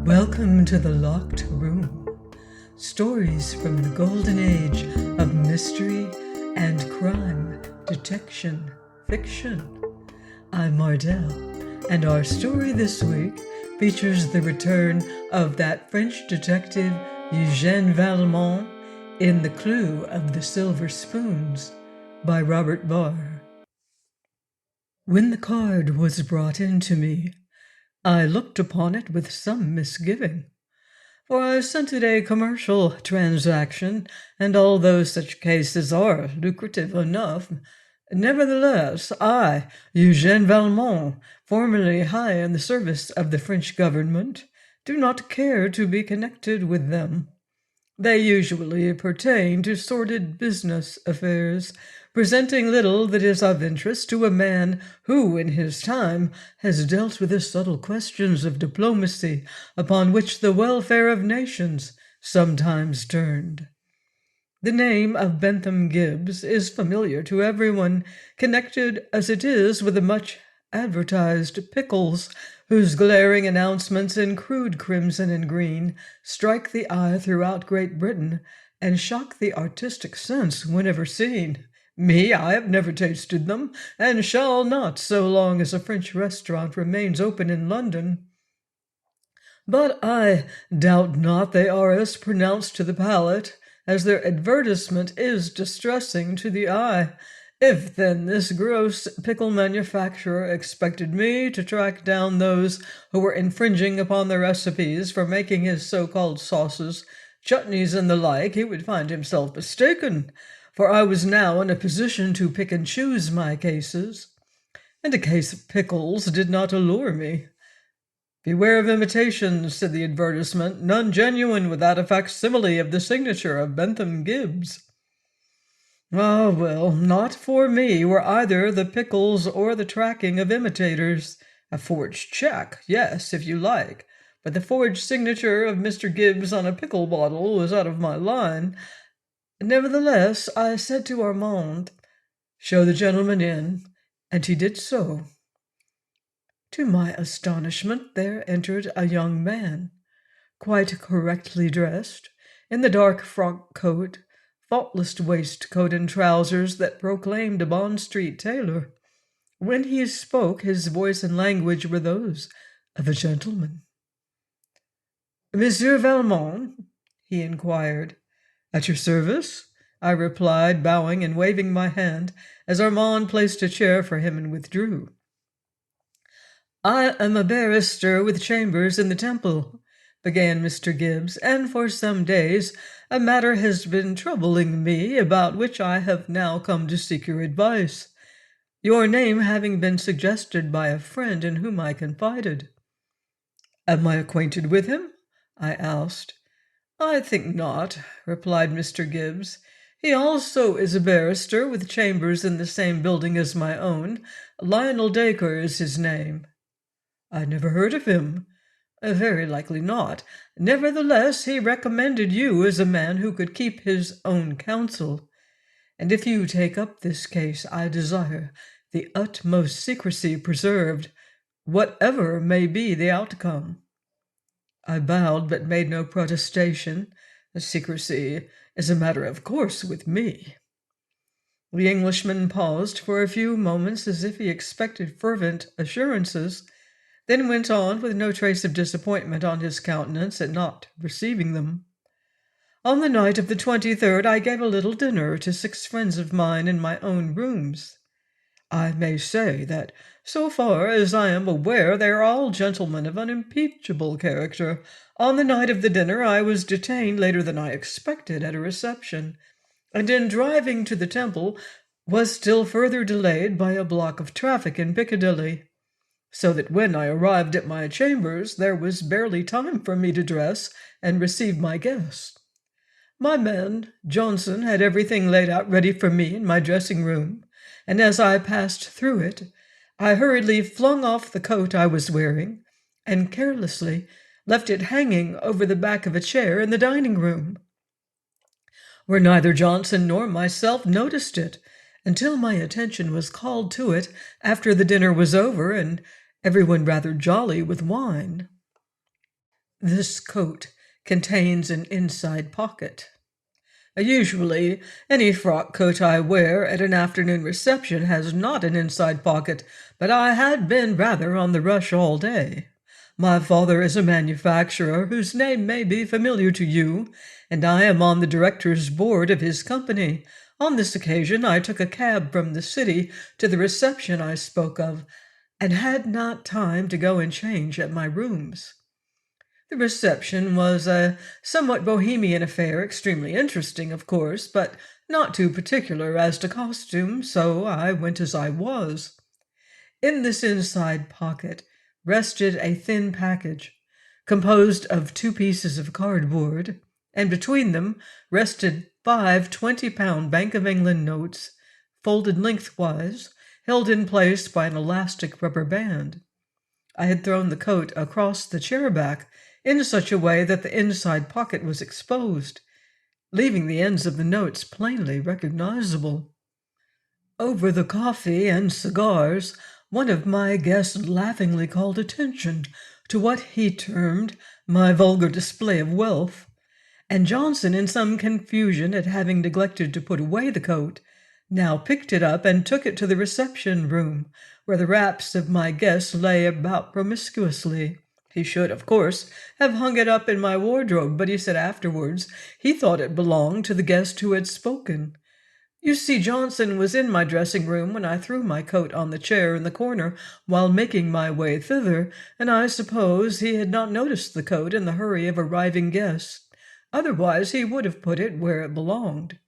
Welcome to the Locked Room. Stories from the golden age of mystery and crime, detection, fiction. I'm Mardell, and our story this week features the return of that French detective Eugène Valmont in The Clue of the Silver Spoons by Robert Barr. When the card was brought in to me, I looked upon it with some misgiving, for I scented a commercial transaction, and although such cases are lucrative enough, nevertheless, I, Eugène Valmont, formerly high in the service of the French government, do not care to be connected with them. They usually pertain to sordid business affairs, presenting little that is of interest to a man who, in his time, has dealt with the subtle questions of diplomacy upon which the welfare of nations sometimes turned. The name of Bentham Gibbs is familiar to everyone, connected as it is with the much advertised pickles, whose glaring announcements in crude crimson and green strike the eye throughout Great Britain and shock the artistic sense whenever seen. Me, I have never tasted them, and shall not so long as a French restaurant remains open in London. But I doubt not they are as pronounced to the palate as their advertisement is distressing to the eye. If then this gross pickle manufacturer expected me to track down those who were infringing upon the recipes for making his so-called sauces, chutneys, and the like, he would find himself mistaken, for I was now in a position to pick and choose my cases, and a case of pickles did not allure me. "Beware of imitations," said the advertisement, "none genuine without a facsimile of the signature of Bentham Gibbs." Ah, well, not for me were either the pickles or the tracking of imitators. A forged check, yes, if you like, but the forged signature of Mr. Gibbs on a pickle bottle was out of my line. Nevertheless, I said to Armand, "Show the gentleman in," and he did so. To my astonishment, there entered a young man, quite correctly dressed, in the dark frock coat, faultless waistcoat, and trousers that proclaimed a Bond Street tailor. When he spoke, his voice and language were those of a gentleman. "Monsieur Valmont?" he inquired. "At your service," I replied, bowing and waving my hand as Armand placed a chair for him and withdrew. "I am a barrister with chambers in the Temple," began Mr. Gibbs, "and for some days a matter has been troubling me, about which I have now come to seek your advice, your name having been suggested by a friend in whom I confided." "Am I acquainted with him?" I asked. "I think not," replied Mr. Gibbs. "He also is a barrister with chambers in the same building as my own. Lionel Dacre is his name." "I never heard of him." "Very likely not. Nevertheless, he recommended you as a man who could keep his own counsel. And if you take up this case, I desire the utmost secrecy preserved, whatever may be the outcome." I bowed, but made no protestation. Secrecy is a matter of course with me. The Englishman paused for a few moments as if he expected fervent assurances, then went on with no trace of disappointment on his countenance at not receiving them. "On the night of the 23rd, I gave a little dinner to 6 friends of mine in my own rooms. I may say that, so far as I am aware, they are all gentlemen of unimpeachable character. On the night of the dinner, I was detained later than I expected at a reception, and in driving to the Temple was still further delayed by a block of traffic in Piccadilly, so that when I arrived at my chambers there was barely time for me to dress and receive my guests. My man, Johnson, had everything laid out ready for me in my dressing-room, and as I passed through it, I hurriedly flung off the coat I was wearing and carelessly left it hanging over the back of a chair in the dining-room, where neither Johnson nor myself noticed it until my attention was called to it after the dinner was over and everyone rather jolly with wine. This coat contains an inside pocket. Usually, any frock coat I wear at an afternoon reception has not an inside pocket, but I had been rather on the rush all day. My father is a manufacturer whose name may be familiar to you, and I am on the director's board of his company. On this occasion, I took a cab from the city to the reception I spoke of, and had not time to go and change at my rooms. The reception was a somewhat bohemian affair, extremely interesting, of course, but not too particular as to costume, so I went as I was. In this inside pocket rested a thin package, composed of 2 pieces of cardboard, and between them rested 5 20-pound Bank of England notes, folded lengthwise, held in place by an elastic rubber band. I had thrown the coat across the chair back in such a way that the inside pocket was exposed, leaving the ends of the notes plainly recognizable. Over the coffee and cigars, one of my guests laughingly called attention to what he termed my vulgar display of wealth, and Johnson, in some confusion at having neglected to put away the coat, now picked it up and took it to the reception room, where the wraps of my guests lay about promiscuously. He should, of course, have hung it up in my wardrobe, but he said afterwards he thought it belonged to the guest who had spoken. You see, Johnson was in my dressing-room when I threw my coat on the chair in the corner while making my way thither, and I suppose he had not noticed the coat in the hurry of arriving guests. Otherwise he would have put it where it belonged.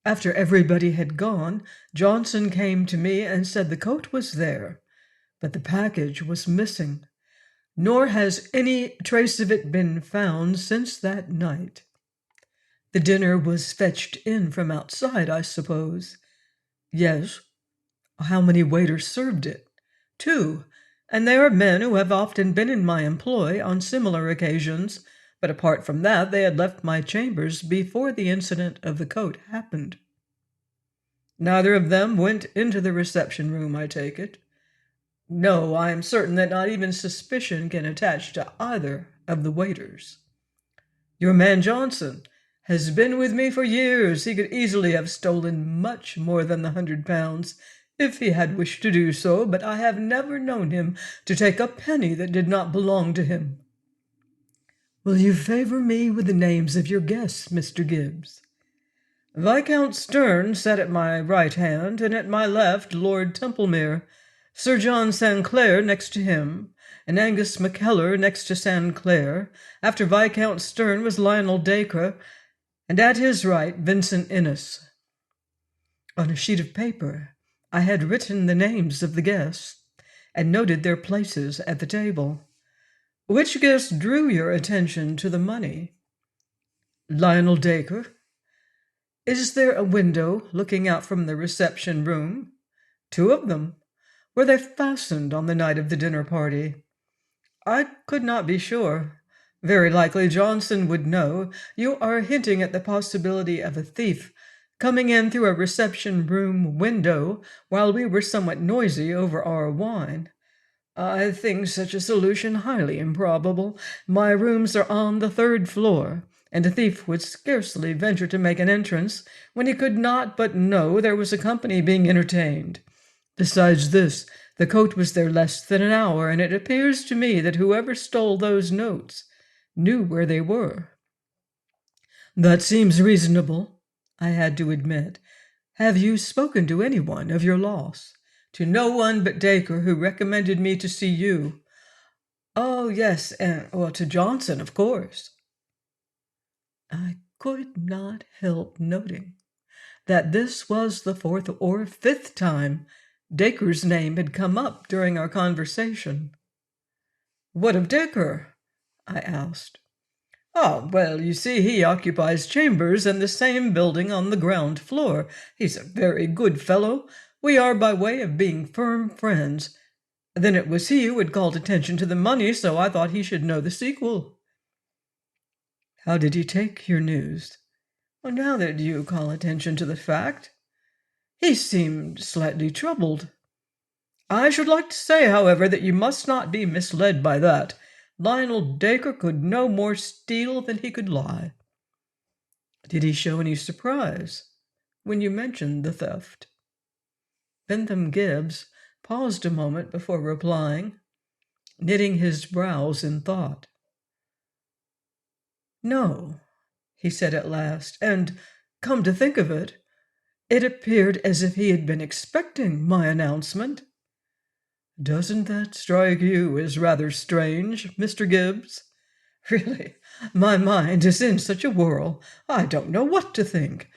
After everybody had gone, Johnson came to me and said the coat was there, but the package was missing, nor has any trace of it been found since that night. The dinner was fetched in from outside, I suppose. Yes. How many waiters served it? 2, and they are men who have often been in my employ on similar occasions, but apart from that they had left my chambers before the incident of the coat happened. Neither of them went into the reception-room, I take it? No, I am certain that not even suspicion can attach to either of the waiters. Your man Johnson has been with me for years. He could easily have stolen much more than the £100, if he had wished to do so, but I have never known him to take a penny that did not belong to him. Will you favor me with the names of your guests, Mr. Gibbs? Viscount Stern sat at my right hand, and at my left Lord Templemere, Sir John Sanclair next to him, and Angus McKellar next to Sanclair. After Viscount Stern was Lionel Dacre, and at his right Vincent Innes. On a sheet of paper I had written the names of the guests, and noted their places at the table. Which guest drew your attention to the money? Lionel Dacre. Is there a window looking out from the reception room? 2 of them. Were they fastened on the night of the dinner party? I could not be sure. Very likely Johnson would know. You are hinting at the possibility of a thief coming in through a reception-room window while we were somewhat noisy over our wine. I think such a solution highly improbable. My rooms are on the 3rd floor, and a thief would scarcely venture to make an entrance when he could not but know there was a company being entertained. Besides this, the coat was there less than an hour, and it appears to me that whoever stole those notes knew where they were. That seems reasonable, I had to admit. Have you spoken to anyone of your loss? To no one but Dacre, who recommended me to see you. Oh, yes, and to Johnson, of course. I could not help noting that this was the 4th or 5th time Dacre's name had come up during our conversation. What of Dacre? I asked. Oh, well, you see, he occupies chambers in the same building on the ground floor. He's a very good fellow. We are by way of being firm friends. Then it was he who had called attention to the money, so I thought he should know the sequel. How did he take your news? Well, now that you call attention to the fact, he seemed slightly troubled. I should like to say, however, that you must not be misled by that. Lionel Dacre could no more steal than he could lie. Did he show any surprise when you mentioned the theft?" Bentham Gibbs paused a moment before replying, knitting his brows in thought. "No," he said at last, "and, come to think of it, it appeared as if he had been expecting my announcement. Doesn't that strike you as rather strange, Mr. Gibbs? Really, my mind is in such a whirl, I don't know what to think.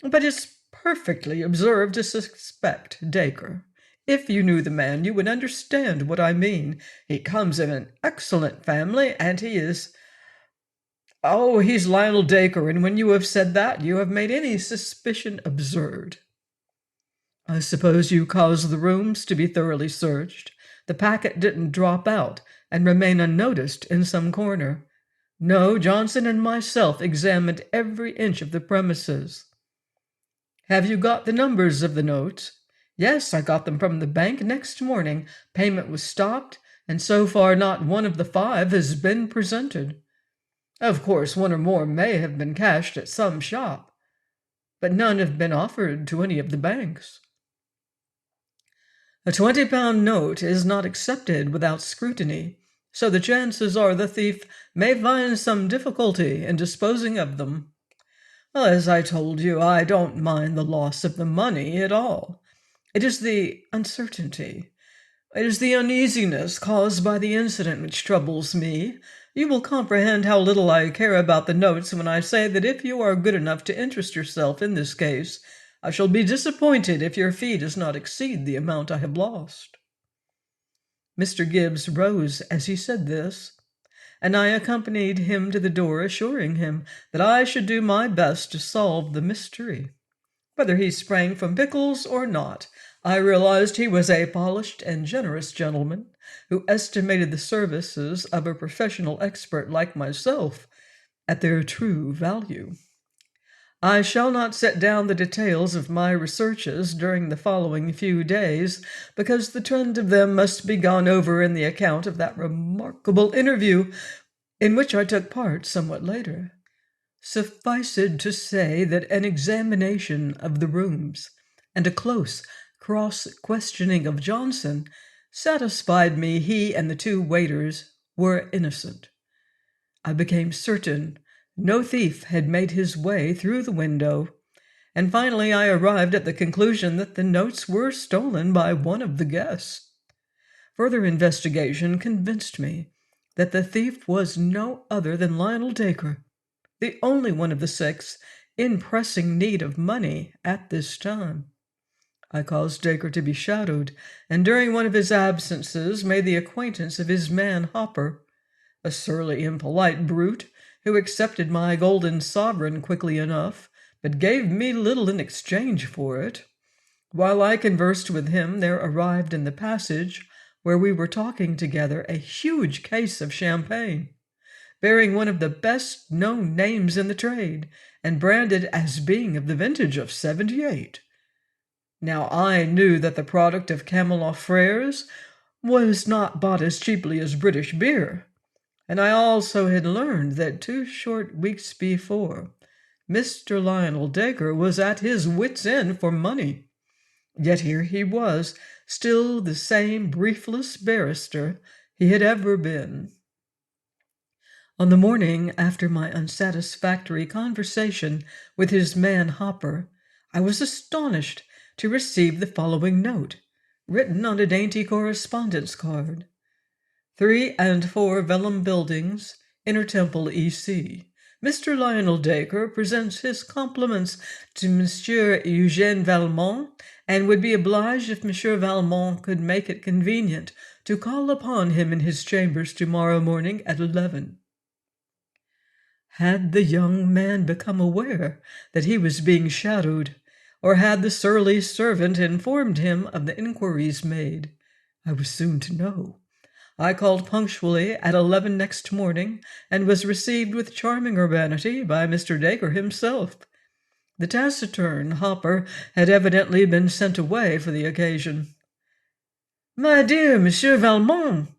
But it's perfectly absurd to suspect Dacre. If you knew the man, you would understand what I mean. He comes of an excellent family, and he is— Oh, he's Lionel Dacre, and when you have said that, you have made any suspicion absurd. I suppose you caused the rooms to be thoroughly searched. The packet didn't drop out and remain unnoticed in some corner. No, Johnson and myself examined every inch of the premises. Have you got the numbers of the notes? Yes, I got them from the bank next morning. Payment was stopped, and so far not one of the 5 has been presented. Of course, one or more may have been cashed at some shop, but none have been offered to any of the banks. A 20-pound note is not accepted without scrutiny, so the chances are the thief may find some difficulty in disposing of them. Well, as I told you, I don't mind the loss of the money at all. It is the uncertainty, it is the uneasiness caused by the incident which troubles me. You will comprehend how little I care about the notes when I say that if you are good enough to interest yourself in this case, I shall be disappointed if your fee does not exceed the amount I have lost." Mr. Gibbs rose as he said this, and I accompanied him to the door, assuring him that I should do my best to solve the mystery. Whether he sprang from pickles or not, I realized he was a polished and generous gentleman who estimated the services of a professional expert like myself at their true value. I shall not set down the details of my researches during the following few days, because the trend of them must be gone over in the account of that remarkable interview in which I took part somewhat later. Suffice it to say that an examination of the rooms and a close cross-questioning of Johnson satisfied me he and the 2 waiters were innocent. I became certain no thief had made his way through the window, and finally I arrived at the conclusion that the notes were stolen by one of the guests. Further investigation convinced me that the thief was no other than Lionel Dacre, the only one of the 6 in pressing need of money at this time. I caused Dacre to be shadowed, and during one of his absences made the acquaintance of his man Hopper, a surly, impolite brute who accepted my golden sovereign quickly enough, but gave me little in exchange for it. While I conversed with him, there arrived in the passage where we were talking together a huge case of champagne, bearing one of the best-known names in the trade, and branded as being of the vintage of '78. Now, I knew that the product of Camelot Freres was not bought as cheaply as British beer, and I also had learned that 2 short weeks before, Mr. Lionel Dacre was at his wits' end for money. Yet here he was, still the same briefless barrister he had ever been. On the morning after my unsatisfactory conversation with his man Hopper, I was astonished to receive the following note, written on a dainty correspondence card. 3 and 4 Vellum Buildings, Inner Temple, E.C. Mr. Lionel Dacre presents his compliments to Monsieur Eugène Valmont, and would be obliged if Monsieur Valmont could make it convenient to call upon him in his chambers tomorrow morning at 11. Had the young man become aware that he was being shadowed, or had the surly servant informed him of the inquiries made? I was soon to know. I called punctually at 11 next morning, and was received with charming urbanity by Mr. Dacre himself. The taciturn Hopper had evidently been sent away for the occasion. "My dear Monsieur Valmont,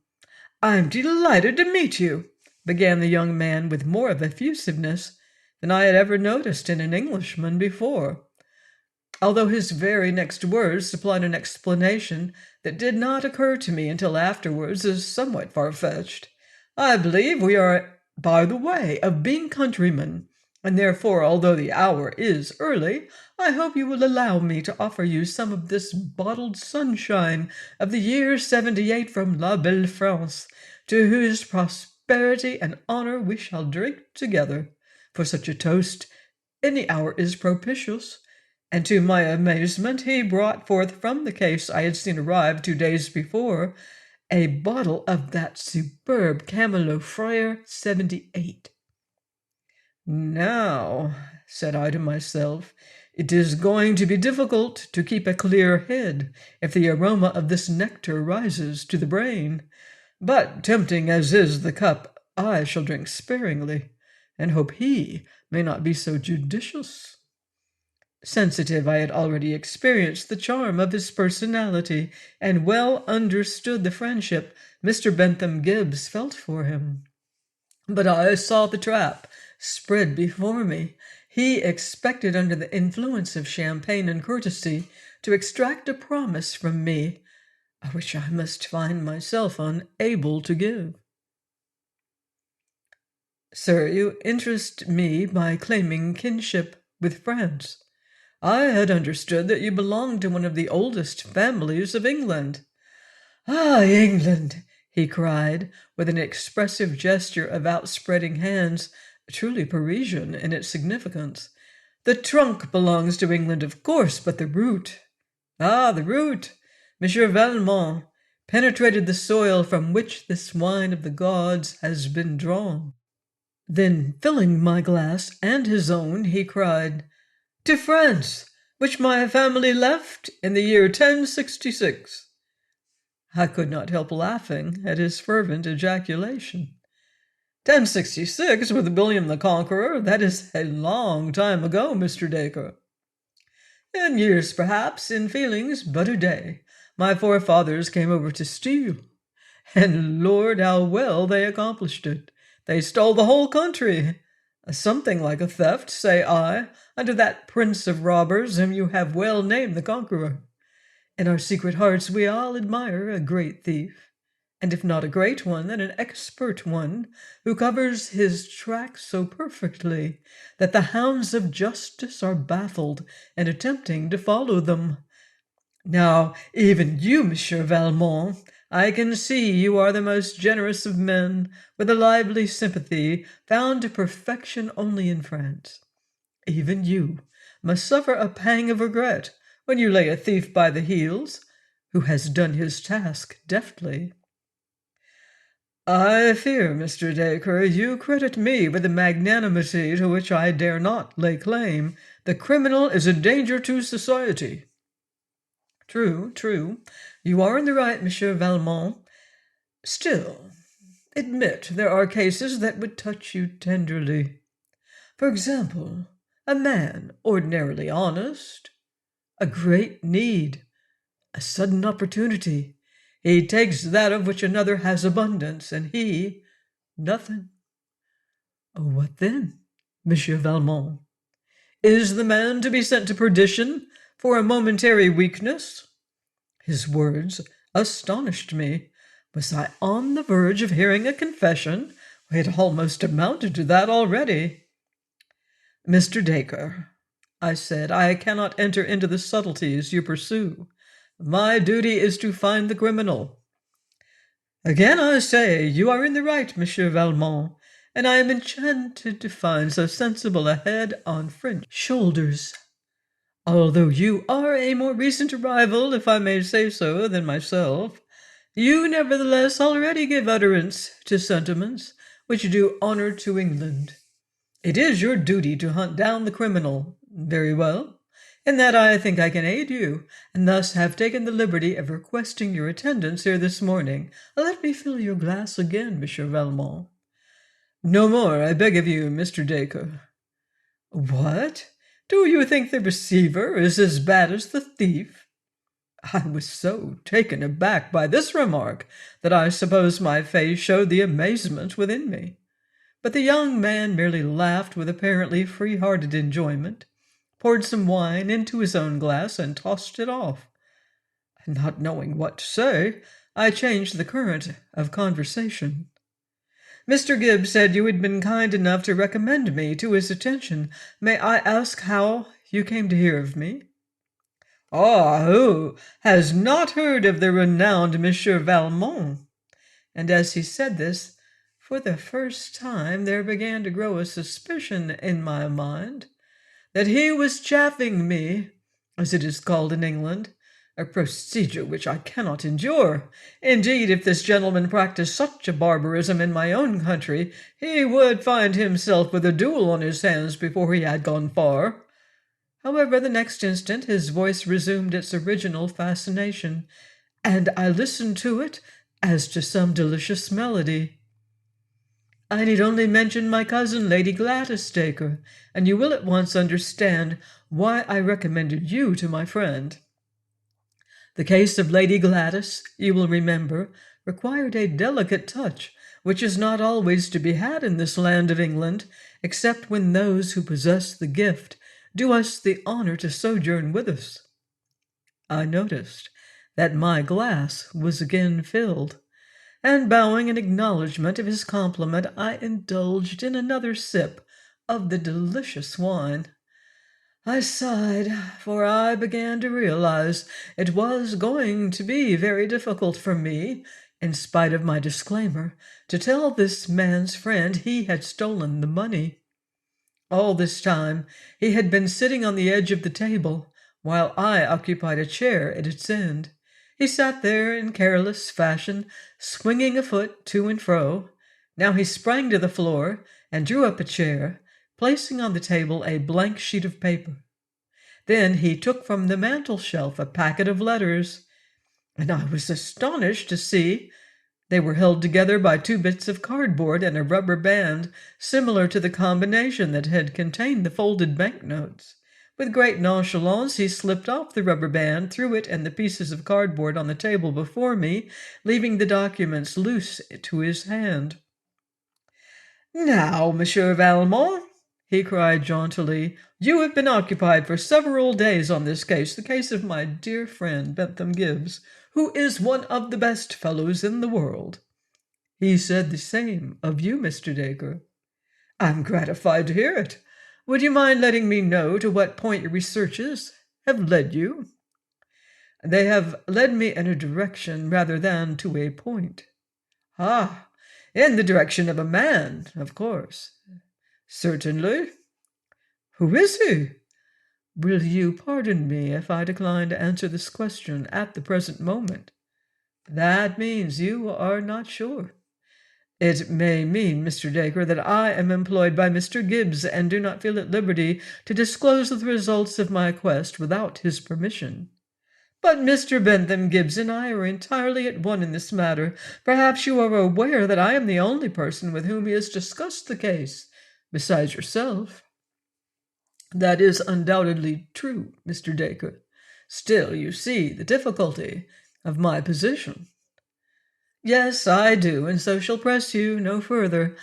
I'm delighted to meet you, began the young man with more of effusiveness than I had ever noticed in an Englishman before, although his very next words supplied an explanation that did not occur to me until afterwards as somewhat far-fetched. I believe we are by the way of being countrymen, and therefore, although the hour is early, I hope you will allow me to offer you some of this bottled sunshine of the year 78 from La Belle France, to whose prosperity and honor we shall drink together. For such a toast, any hour is propitious. And to my amazement, he brought forth from the case I had seen arrive 2 days before a bottle of that superb Camelot Frere 78. Now, said I to myself, it is going to be difficult to keep a clear head if the aroma of this nectar rises to the brain. But tempting as is the cup, I shall drink sparingly, and hope he may not be so judicious. Sensitive, I had already experienced the charm of his personality, and well understood the friendship Mr. Bentham Gibbs felt for him. But I saw the trap spread before me. He expected, under the influence of champagne and courtesy, to extract a promise from me, which I must find myself unable to give. Sir, you interest me by claiming kinship with France. I had understood that you belonged to one of the oldest families of England. Ah, England, he cried, with an expressive gesture of outspreading hands, truly Parisian in its significance. The trunk belongs to England, of course, but the root— Ah, the root! Monsieur Valmont penetrated the soil from which this wine of the gods has been drawn. Then, filling my glass and his own, he cried, To France, which my family left in the year 1066. I could not help laughing at his fervent ejaculation. 1066, with William the Conqueror? That is a long time ago, Mr. Dacre. In years, perhaps, in feelings, but a day. My forefathers came over to steal, and Lord, how well they accomplished it. They stole the whole country. Something like a theft, say I, under that prince of robbers whom you have well named the Conqueror. In our secret hearts we all admire a great thief, and if not a great one, then an expert one, who covers his tracks so perfectly that the hounds of justice are baffled in attempting to follow them. Now, even you, Monsieur Valmont, I can see you are the most generous of men, with a lively sympathy found to perfection only in France. Even you must suffer a pang of regret when you lay a thief by the heels, who has done his task deftly. I fear, Mr. Dacre, you credit me with a magnanimity to which I dare not lay claim. The criminal is a danger to society. True, true. You are in the right, Monsieur Valmont. Still, admit there are cases that would touch you tenderly. For example, a man ordinarily honest, a great need, a sudden opportunity. He takes that of which another has abundance, and he nothing. What then, Monsieur Valmont? Is the man to be sent to perdition for a momentary weakness? His words astonished me. Was I on the verge of hearing a confession? It almost amounted to that already. Mr. Dacre, I said, I cannot enter into the subtleties you pursue. My duty is to find the criminal. Again I say, you are in the right, Monsieur Valmont, and I am enchanted to find so sensible a head on French shoulders. Although you are a more recent arrival, if I may say so, than myself, you nevertheless already give utterance to sentiments which do honor to England. It is your duty to hunt down the criminal. Very well. In that I think I can aid you, and thus have taken the liberty of requesting your attendance here this morning. Let me fill your glass again, Monsieur Valmont. No more, I beg of you, Mr. Dacre. What? Do you think the receiver is as bad as the thief? I was so taken aback by this remark that I suppose my face showed the amazement within me. But the young man merely laughed with apparently free-hearted enjoyment, poured some wine into his own glass, and tossed it off. Not knowing what to say, I changed the current of conversation. Mr. Gibbs said you had been kind enough to recommend me to his attention. May I ask how you came to hear of me? Ah, who has not heard of the renowned Monsieur Valmont? And as he said this, for the first time there began to grow a suspicion in my mind that he was chaffing me, as it is called in England, a procedure which I cannot endure. Indeed, if this gentleman practised such a barbarism in my own country, he would find himself with a duel on his hands before he had gone far. However, the next instant his voice resumed its original fascination, and I listened to it as to some delicious melody. I need only mention my cousin, Lady Gladys Dacre, and you will at once understand why I recommended you to my friend. The case of Lady Gladys, you will remember, required a delicate touch, which is not always to be had in this land of England, except when those who possess the gift do us the honor to sojourn with us. I noticed that my glass was again filled, and bowing in acknowledgment of his compliment, I indulged in another sip of the delicious wine. I sighed, for I began to realize it was going to be very difficult for me, in spite of my disclaimer, to tell this man's friend he had stolen the money. All this time he had been sitting on the edge of the table, while I occupied a chair at its end. He sat there in careless fashion, swinging a foot to and fro. Now he sprang to the floor and drew up a chair, placing on the table a blank sheet of paper. Then he took from the mantel-shelf a packet of letters, and I was astonished to see they were held together by 2 bits of cardboard and a rubber band similar to the combination that had contained the folded banknotes. With great nonchalance he slipped off the rubber band, threw it and the pieces of cardboard on the table before me, leaving the documents loose to his hand. "Now, Monsieur Valmont," he cried jauntily, "you have been occupied for several days on this case, the case of my dear friend Bentham Gibbs, who is one of the best fellows in the world." "He said the same of you, Mr. Dacre." "I'm gratified to hear it. Would you mind letting me know to what point your researches have led you?" "They have led me in a direction rather than to a point." "Ah, in the direction of a man, of course." "Certainly." "Who is he?" "Will you pardon me if I decline to answer this question at the present moment?" "That means you are not sure." "It may mean, Mr. Dacre, that I am employed by Mr. Gibbs and do not feel at liberty to disclose the results of my quest without his permission." "But Mr. Bentham Gibbs and I are entirely at one in this matter. Perhaps you are aware that I am the only person with whom he has discussed the case, besides yourself." "That is undoubtedly true, Mr. Dacre. Still, you see the difficulty of my position." "Yes, I do, and so shall press you no further.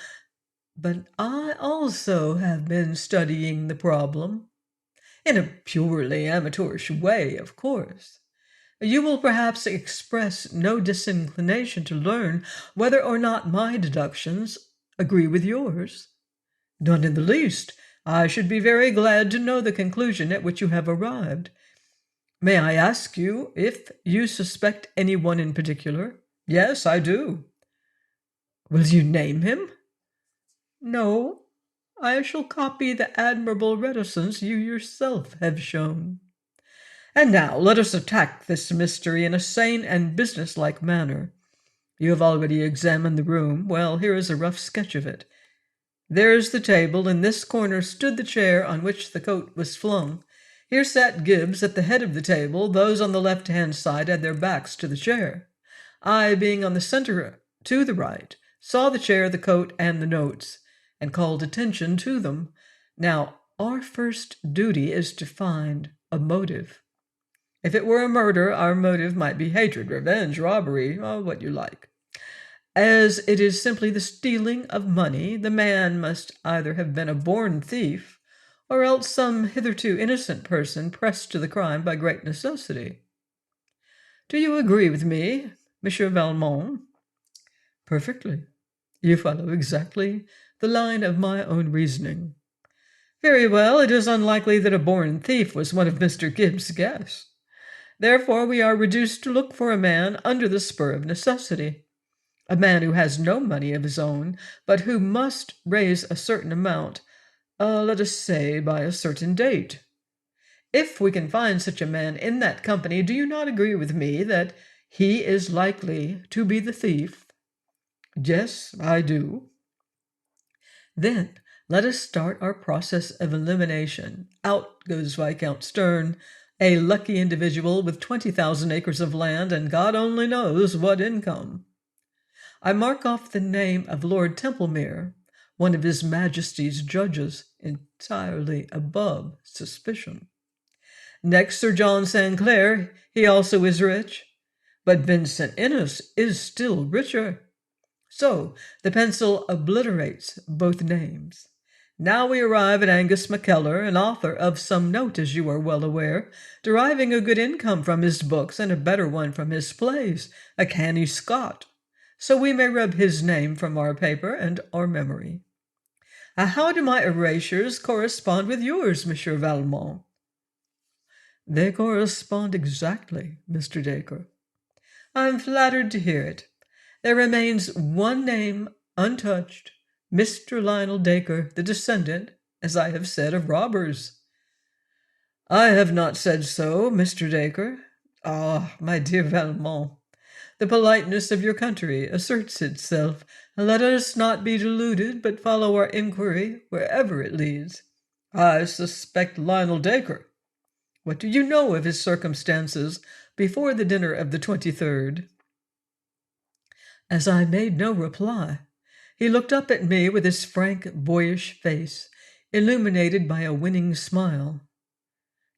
But I also have been studying the problem, in a purely amateurish way, of course. You will perhaps express no disinclination to learn whether or not my deductions agree with yours." "None in the least. I should be very glad to know the conclusion at which you have arrived. May I ask you if you suspect anyone in particular?" "Yes, I do." "Will you name him?" "No. I shall copy the admirable reticence you yourself have shown. And now let us attack this mystery in a sane and businesslike manner. You have already examined the room. Well, here is a rough sketch of it. There is the table. In this corner stood the chair on which the coat was flung. Here sat Gibbs at the head of the table. Those on the left-hand side had their backs to the chair. I, being on the center to the right, saw the chair, the coat, and the notes, and called attention to them. Now, our first duty is to find a motive." If it were a murder, our motive might be hatred, revenge, robbery, or what you like. As it is simply the stealing of money, the man must either have been a born thief or else some hitherto innocent person pressed to the crime by great necessity. Do you agree with me, Monsieur Valmont? Perfectly. You follow exactly the line of my own reasoning. Very well, it is unlikely that a born thief was one of Mr. Gibbs' guests. Therefore, we are reduced to look for a man under the spur of necessity, a man who has no money of his own, but who must raise a certain amount, let us say by a certain date. If we can find such a man in that company, do you not agree with me that he is likely to be the thief? Yes, I do. Then let us start our process of elimination. Out goes Viscount Stern, a lucky individual with 20,000 acres of land and God only knows what income. I mark off the name of Lord Templemere, one of His Majesty's judges, entirely above suspicion. Next, Sir John Sanclair, he also is rich, but Vincent Innes is still richer. So the pencil obliterates both names. Now we arrive at Angus McKellar, an author of some note, as you are well aware, deriving a good income from his books and a better one from his plays, a canny Scot. So we may rub his name from our paper and our memory. How do my erasures correspond with yours, Monsieur Valmont? They correspond exactly, Mr. Dacre. I am flattered to hear it. There remains one name untouched, Mr. Lionel Dacre, the descendant, as I have said, of robbers. I have not said so, Mr. Dacre. Ah, my dear Valmont, the politeness of your country asserts itself. Let us not be deluded, but follow our inquiry wherever it leads. I suspect Lionel Dacre. What do you know of his circumstances before the dinner of the 23rd? As I made no reply, he looked up at me with his frank, boyish face, illuminated by a winning smile.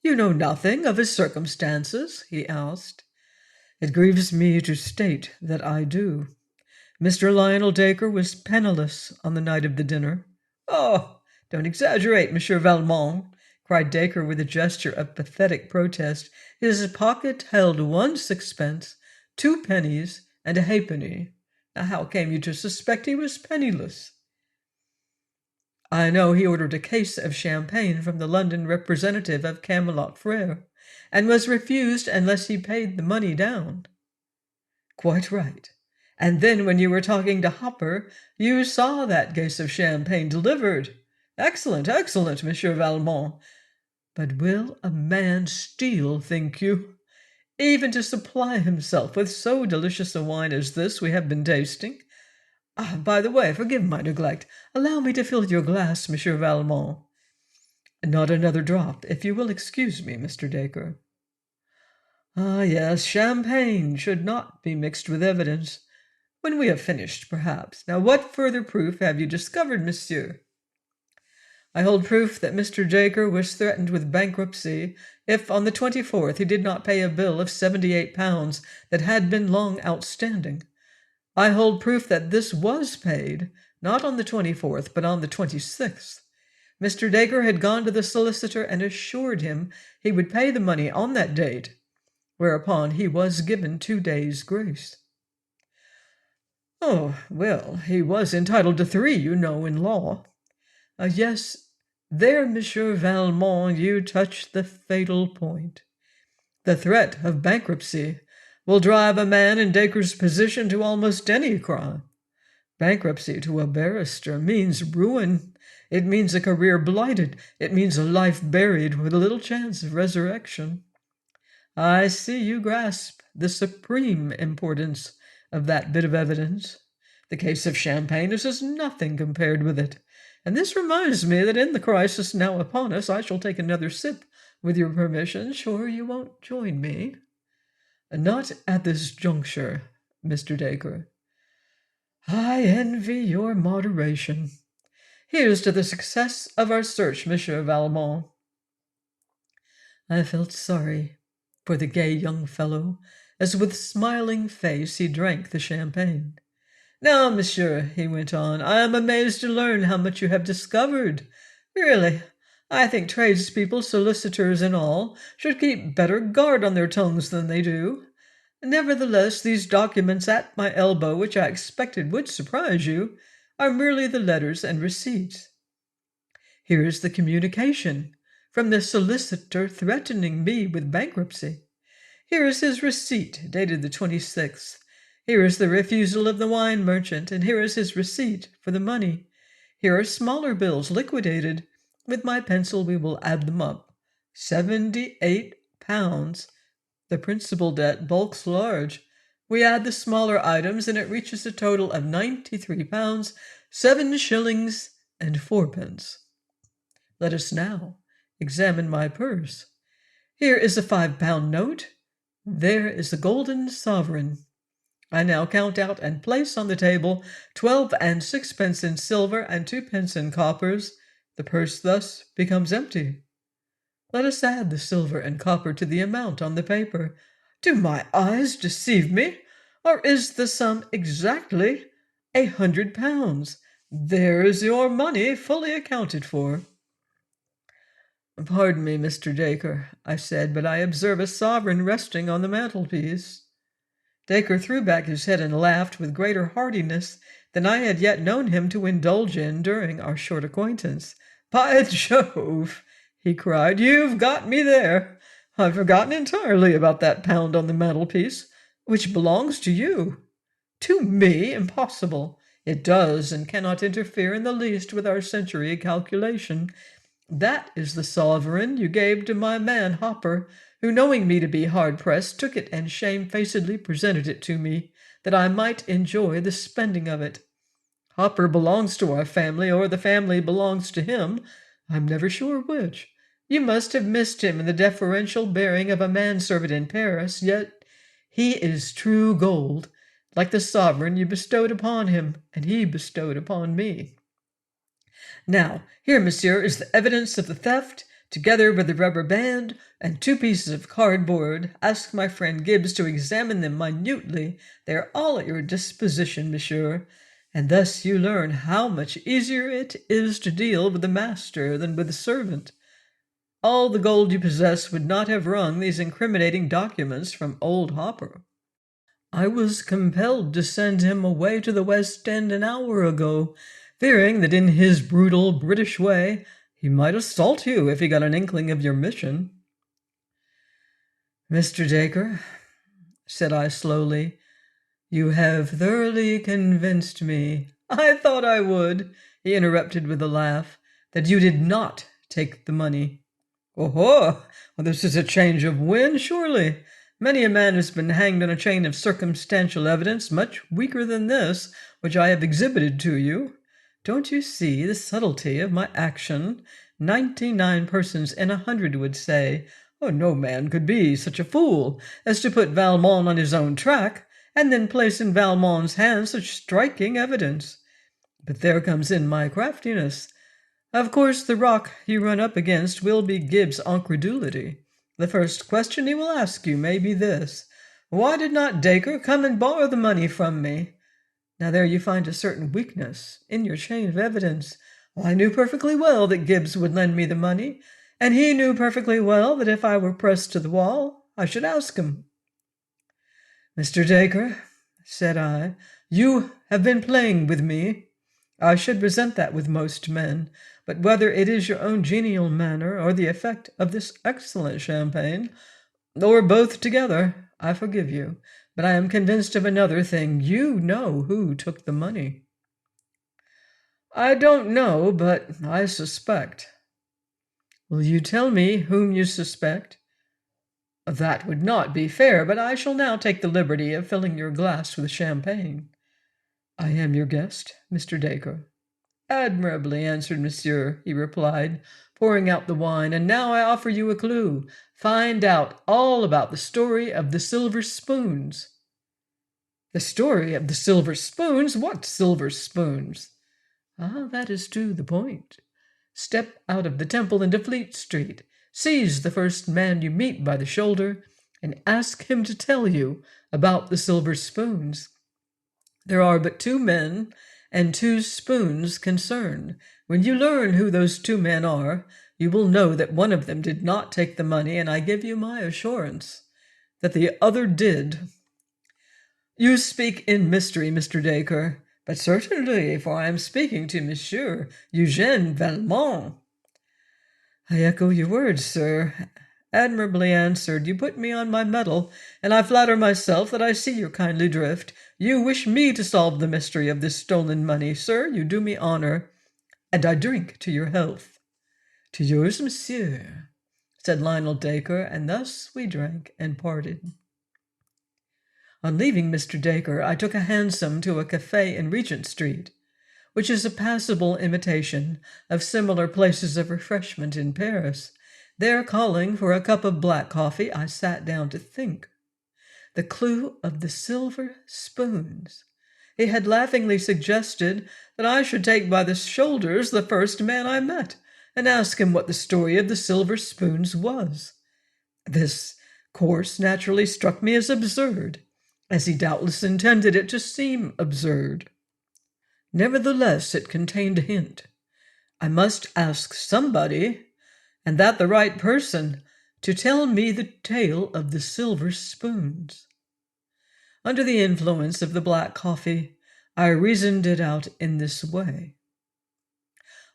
You know nothing of his circumstances? He asked. It grieves me to state that I do. Mr. Lionel Dacre was penniless on the night of the dinner. Oh, don't exaggerate, Monsieur Valmont, cried Dacre with a gesture of pathetic protest. His pocket held 1 sixpence, 2 pennies, and a halfpenny. Now, how came you to suspect he was penniless? I know he ordered a case of champagne from the London representative of Camelot Frere, and was refused unless he paid the money down. Quite right. And then when you were talking to Hopper, you saw that case of champagne delivered. Excellent, excellent, Monsieur Valmont. But will a man steal, think you? Even to supply himself with so delicious a wine as this we have been tasting? Ah, by the way, forgive my neglect. Allow me to fill your glass, Monsieur Valmont. Not another drop, if you will excuse me, Mr. Dacre. Ah, yes, champagne should not be mixed with evidence. When we have finished, perhaps. Now, what further proof have you discovered, monsieur? I hold proof that Mr. Dacre was threatened with bankruptcy if on the 24th he did not pay a bill of £78 that had been long outstanding. I hold proof that this was paid, not on the 24th, but on the 26th. Mr. Dacre had gone to the solicitor and assured him he would pay the money on that date, whereupon he was given 2 days' grace. Oh, well, he was entitled to 3, you know, in law. Yes, there, Monsieur Valmont, you touch the fatal point. The threat of bankruptcy will drive a man in Dacre's position to almost any crime. Bankruptcy to a barrister means ruin. It means a career blighted. It means a life buried with little chance of resurrection. I see you grasp the supreme importance of that bit of evidence. The case of champagne is as nothing compared with it. And this reminds me that in the crisis now upon us, I shall take another sip, with your permission. Sure you won't join me? Not at this juncture, Mr. Dacre. I envy your moderation. Here's to the success of our search, Monsieur Valmont. I felt sorry for the gay young fellow, as with smiling face he drank the champagne. "Now, monsieur," he went on, "I am amazed to learn how much you have discovered. Really, I think tradespeople, solicitors and all, should keep better guard on their tongues than they do. Nevertheless, these documents at my elbow, which I expected would surprise you, are merely the letters and receipts. Here is the communication from the solicitor threatening me with bankruptcy. Here is his receipt, dated the 26th. Here is the refusal of the wine merchant, and here is his receipt for the money. Here are smaller bills, liquidated. With my pencil we will add them up. 78 pounds. The principal debt bulks large. We add the smaller items, and it reaches a total of 93 pounds, 7 shillings, and 4 pence. Let us now examine my purse. Here is a 5-pound note. There is a golden sovereign. I now count out and place on the table 12 and 6 pence in silver and 2 pence in coppers. The purse thus becomes empty. Let us add the silver and copper to the amount on the paper. Do my eyes deceive me, or is the sum exactly 100 pounds? There is your money fully accounted for. Pardon me, Mr. Dacre, I said, but I observe a sovereign resting on the mantelpiece. Dacre threw back his head and laughed with greater heartiness than I had yet known him to indulge in during our short acquaintance. By Jove, he cried, you've got me there. I've forgotten entirely about that pound on the mantelpiece, which belongs to you. To me? Impossible. It does, and cannot interfere in the least with our century calculation. That is the sovereign you gave to my man Hopper, who, knowing me to be hard-pressed, took it and shamefacedly presented it to me, that I might enjoy the spending of it. Hopper belongs to our family, or the family belongs to him. I'm never sure which. You must have missed him in the deferential bearing of a manservant in Paris, yet he is true gold, like the sovereign you bestowed upon him, and he bestowed upon me. Now, here, monsieur, is the evidence of the theft, together with the rubber band and 2 pieces of cardboard. Ask my friend Gibbs to examine them minutely. They are all at your disposition, monsieur, and thus you learn how much easier it is to deal with the master than with the servant. All the gold you possess would not have wrung these incriminating documents from old Hopper. I was compelled to send him away to the West End an hour ago, fearing that in his brutal British way he might assault you if he got an inkling of your mission. Mr. Dacre, said I slowly, you have thoroughly convinced me. I thought I would, he interrupted with a laugh, that you did not take the money. Oh, well, this is a change of wind, surely. Many a man has been hanged on a chain of circumstantial evidence much weaker than this, which I have exhibited to you. Don't you see the subtlety of my action? 99 persons in 100 would say, oh, no man could be such a fool as to put Valmont on his own track, and then place in Valmont's hands such striking evidence. But there comes in my craftiness. Of course, the rock you run up against will be Gibbs' incredulity. The first question he will ask you may be this: why did not Dacre come and borrow the money from me? Now there you find a certain weakness in your chain of evidence. I knew perfectly well that Gibbs would lend me the money, and he knew perfectly well that if I were pressed to the wall, I should ask him. Mr. Dacre, said I, you have been playing with me. I should resent that with most men, but whether it is your own genial manner or the effect of this excellent champagne, or both together, I forgive you. But I am convinced of another thing. You know who took the money. I don't know, but I suspect. Will you tell me whom you suspect? That would not be fair, but I shall now take the liberty of filling your glass with champagne. I am your guest, Mr. Dacre. Admirably answered, monsieur, he replied, pouring out the wine. And now I offer you a clue. Find out all about the story of the silver spoons. The story of the silver spoons? What silver spoons? That is to the point. Step out of the Temple into Fleet Street. Seize the first man you meet by the shoulder. and ask him to tell you about the silver spoons. There are but 2 men and 2 spoons concerned. When you learn who those 2 men are, you will know that one of them did not take the money, and I give you my assurance that the other did. You speak in mystery, Mr. Dacre. But certainly, for I am speaking to Monsieur Eugène Valmont. I echo your words, sir. Admirably answered. You put me on my mettle, and I flatter myself that I see your kindly drift. You wish me to solve the mystery of this stolen money, sir. You do me honor, and I drink to your health. To yours, monsieur, said Lionel Dacre, and thus we drank and parted. On leaving Mr. Dacre, I took a hansom to a café in Regent Street, which is a passable imitation of similar places of refreshment in Paris. There, calling for a cup of black coffee, I sat down to think. The clue of the silver spoons. He had laughingly suggested that I should take by the shoulders the first man I met and ask him what the story of the silver spoons was. This course naturally struck me as absurd, as he doubtless intended it to seem absurd. Nevertheless, it contained a hint. I must ask somebody, and that the right person, to tell me the tale of the silver spoons. Under the influence of the black coffee, I reasoned it out in this way.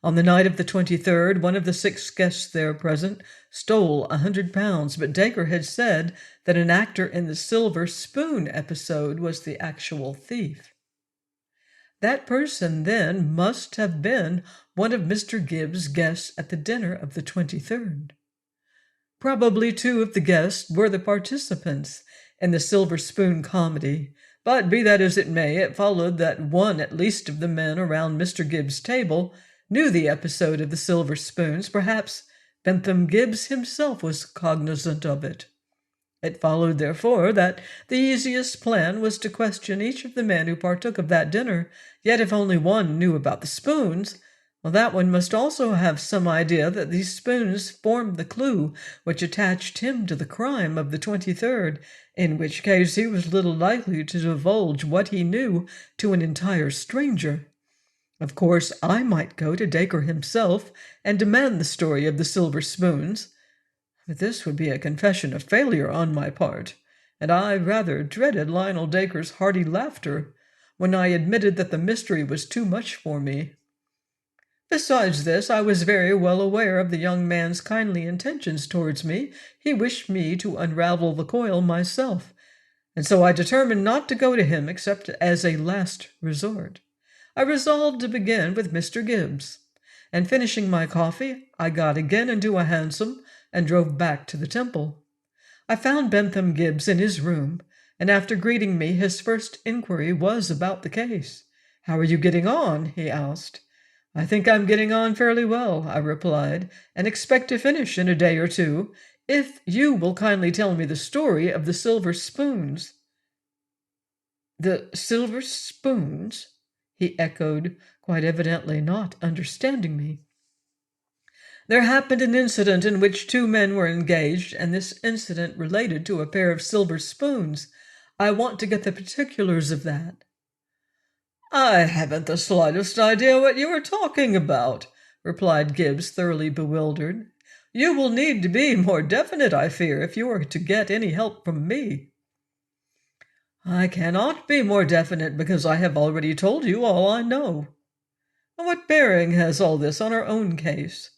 On the night of the 23rd, one of the 6 guests there present stole £100, but Dacre had said that an actor in the silver spoon episode was the actual thief. That person, then, must have been one of Mr. Gibbs' guests at the dinner of the 23rd. Probably 2 of the guests were the participants in the silver spoon comedy, but be that as it may, it followed that one at least of the men around Mr. Gibbs' table knew the episode of the silver spoons. Perhaps Bentham Gibbs himself was cognizant of it. It followed, therefore, that the easiest plan was to question each of the men who partook of that dinner, yet if only one knew about the spoons, well, that one must also have some idea that these spoons formed the clue which attached him to the crime of the 23rd, in which case he was little likely to divulge what he knew to an entire stranger. Of course, I might go to Dacre himself and demand the story of the silver spoons, but this would be a confession of failure on my part, and I rather dreaded Lionel Dacre's hearty laughter when I admitted that the mystery was too much for me. Besides this, I was very well aware of the young man's kindly intentions towards me. He wished me to unravel the coil myself, and so I determined not to go to him except as a last resort. I resolved to begin with Mr. Gibbs, and finishing my coffee, I got again into a hansom and drove back to the Temple. I found Bentham Gibbs in his room, and after greeting me, his first inquiry was about the case. "How are you getting on?" he asked. "I think I'm getting on fairly well," I replied, "and expect to finish in a day or 2, if you will kindly tell me the story of the silver spoons." "The silver spoons?" he echoed, quite evidently not understanding me. "There happened an incident in which 2 men were engaged, and this incident related to a pair of silver spoons. I want to get the particulars of that." "I haven't the slightest idea what you are talking about," replied Gibbs, thoroughly bewildered. "You will need to be more definite, I fear, if you are to get any help from me." "I cannot be more definite because I have already told you all I know." "What bearing has all this on our own case?"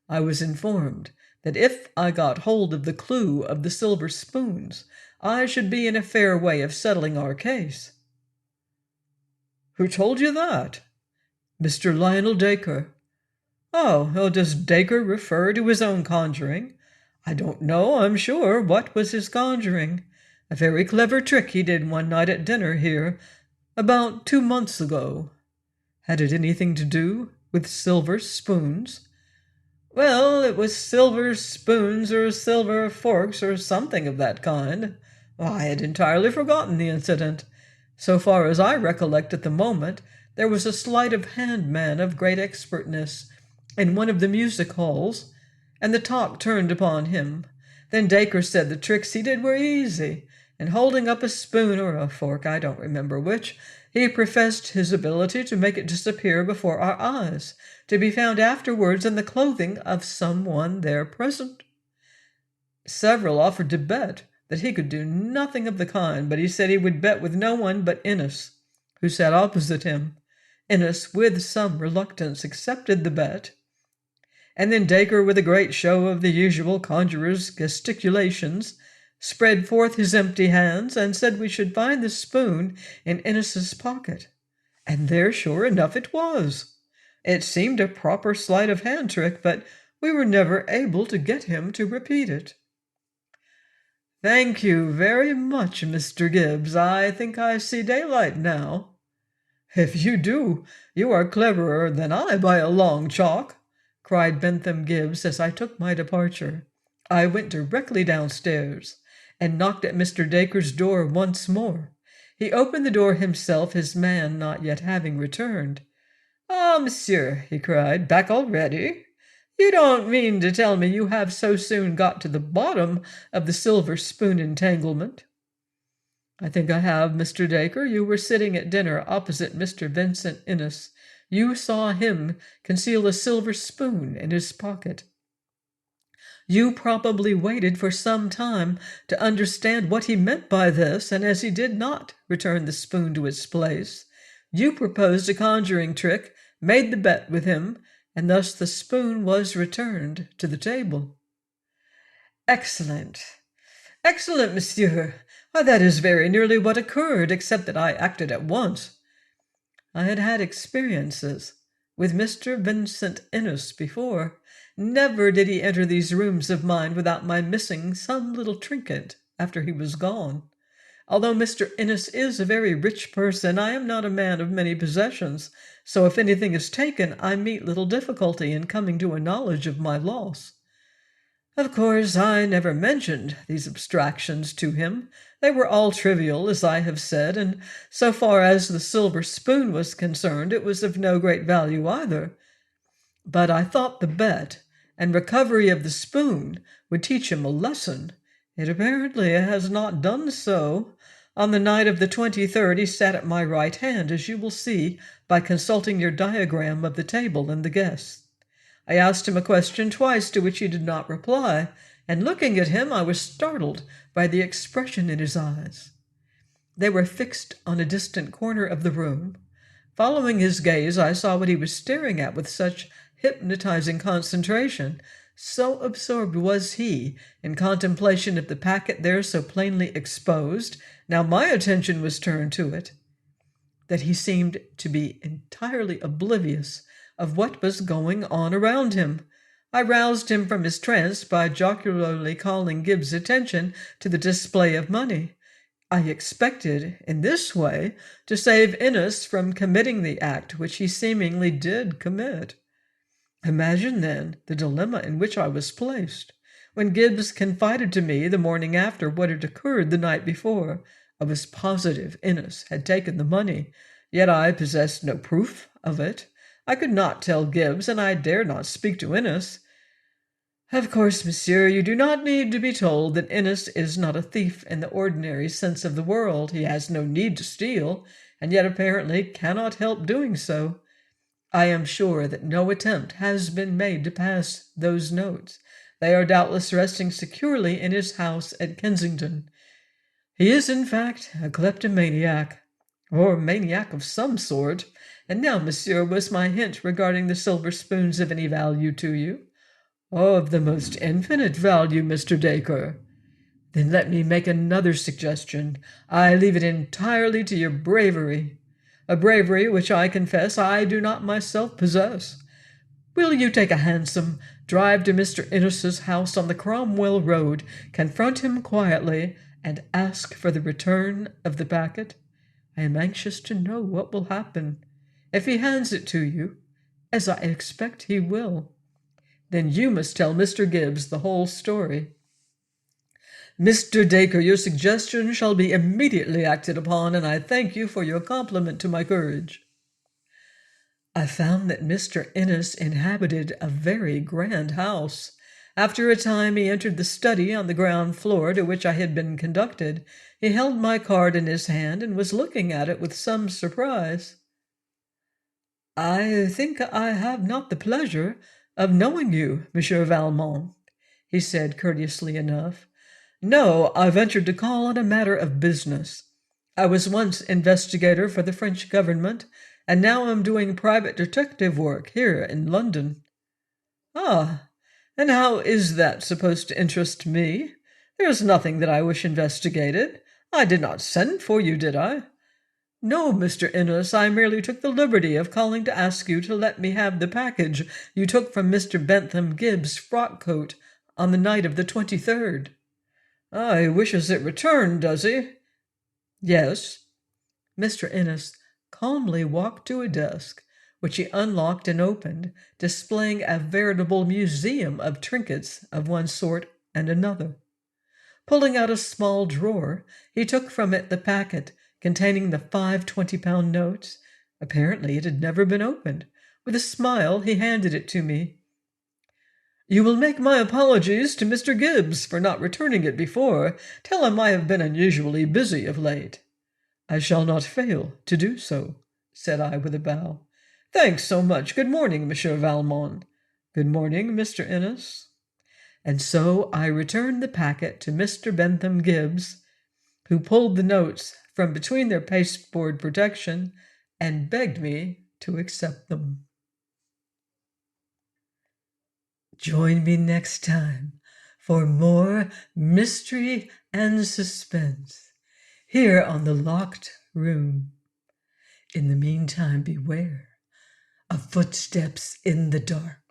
"I was informed that if I got hold of the clue of the silver spoons, I should be in a fair way of settling our case." "Who told you that?" "Mr. Lionel Dacre." "Oh, does Dacre refer to his own conjuring?" "I don't know, I'm sure. What was his conjuring?" "A very clever trick he did one night at dinner here, about 2 months ago." "Had it anything to do with silver spoons?" "Well, it was silver spoons or silver forks or something of that kind. I had entirely forgotten the incident. So far as I recollect at the moment, there was a sleight of hand man of great expertness in one of the music halls, and the talk turned upon him. Then Dacre said the tricks he did were easy, and holding up a spoon or a fork, I don't remember which, he professed his ability to make it disappear before our eyes, to be found afterwards in the clothing of someone there present. Several offered to bet that he could do nothing of the kind, but he said he would bet with no one but Innes, who sat opposite him. Innes, with some reluctance, accepted the bet, and then Dacre, with a great show of the usual conjurer's gesticulations, spread forth his empty hands and said we should find the spoon in Innes's pocket. And there, sure enough, it was. It seemed a proper sleight of hand trick, but we were never able to get him to repeat it. "Thank you very much, Mr. Gibbs. I think I see daylight now." "If you do, you are cleverer than I by a long chalk," cried Bentham Gibbs as I took my departure. I went directly downstairs and knocked at Mr. Dacre's door once more. He opened the door himself, his man not yet having returned. "Ah, monsieur," he cried, "back already? You don't mean to tell me you have so soon got to the bottom of the silver spoon entanglement?" "I think I have, Mr. Dacre. You were sitting at dinner opposite Mr. Vincent Innes. You saw him conceal a silver spoon in his pocket. You probably waited for some time to understand what he meant by this, and as he did not return the spoon to its place, you proposed a conjuring trick, made the bet with him, and thus the spoon was returned to the table." "Excellent. Excellent, monsieur. Why, that is very nearly what occurred, except that I acted at once. I had had experiences with Mr. Vincent Innes before. Never did he enter these rooms of mine without my missing some little trinket after he was gone. Although Mr. Innes is a very rich person, I am not a man of many possessions, so if anything is taken, I meet little difficulty in coming to a knowledge of my loss. Of course, I never mentioned these abstractions to him. They were all trivial, as I have said, and so far as the silver spoon was concerned, it was of no great value either. But I thought the bet and recovery of the spoon would teach him a lesson. It apparently has not done so. On the night of the 23rd, he sat at my right hand, as you will see by consulting your diagram of the table and the guests. I asked him a question twice to which he did not reply, and looking at him, I was startled by the expression in his eyes. They were fixed on a distant corner of the room. Following his gaze, I saw what he was staring at with such hypnotizing concentration. So absorbed was he in contemplation of the packet there so plainly exposed, now my attention was turned to it, that he seemed to be entirely oblivious of what was going on around him. I roused him from his trance by jocularly calling Gibbs' attention to the display of money. I expected, in this way, to save Innes from committing the act which he seemingly did commit. Imagine, then, the dilemma in which I was placed. When Gibbs confided to me the morning after what had occurred the night before, I was positive Innes had taken the money, yet I possessed no proof of it. I could not tell Gibbs, and I dared not speak to Innes. Of course, monsieur, you do not need to be told that Innes is not a thief in the ordinary sense of the word. He has no need to steal, and yet apparently cannot help doing so. I am sure that no attempt has been made to pass those notes. They are doubtless resting securely in his house at Kensington. He is, in fact, a kleptomaniac, or maniac of some sort. And now, monsieur, was my hint regarding the silver spoons of any value to you? Oh, of the most infinite value, Mr. Dacre. Then let me make another suggestion. I leave it entirely to your bravery, a bravery which I confess I do not myself possess. Will you take a hansom, drive to Mr. Innes's house on the Cromwell Road, confront him quietly, and ask for the return of the packet? I am anxious to know what will happen. If he hands it to you, as I expect he will, then you must tell Mr. Gibbs the whole story. Mr. Dacre, your suggestion shall be immediately acted upon, and I thank you for your compliment to my courage. I found that Mr. Innes inhabited a very grand house, After a time he entered the study on the ground floor to which I had been conducted. He held my card in his hand and was looking at it with some surprise. "I think I have not the pleasure of knowing you, Monsieur Valmont," he said courteously enough. "No, I ventured to call on a matter of business. I was once investigator for the French government, and now am doing private detective work here in London." "Ah, and how is that supposed to interest me? There is nothing that I wish investigated. I did not send for you, did I?" "No, Mr. Innes, I merely took the liberty of calling to ask you to let me have the package you took from Mr. Bentham Gibbs' frock coat on the night of the 23rd. "Ah, he wishes it returned, does he?" "Yes." Mr. Innes calmly walked to a desk, which he unlocked and opened, displaying a veritable museum of trinkets of one sort and another. Pulling out a small drawer, he took from it the packet containing the 5 20-pound notes. Apparently it had never been opened. With a smile, he handed it to me. "You will make my apologies to Mr. Gibbs for not returning it before. Tell him I have been unusually busy of late." "I shall not fail to do so," said I with a bow. "Thanks so much. Good morning, Monsieur Valmont." "Good morning, Mr. Innes." And so I returned the packet to Mr. Bentham Gibbs, who pulled the notes from between their pasteboard protection and begged me to accept them. Join me next time for more mystery and suspense here on The Locked Room. In the meantime, beware of footsteps in the dark.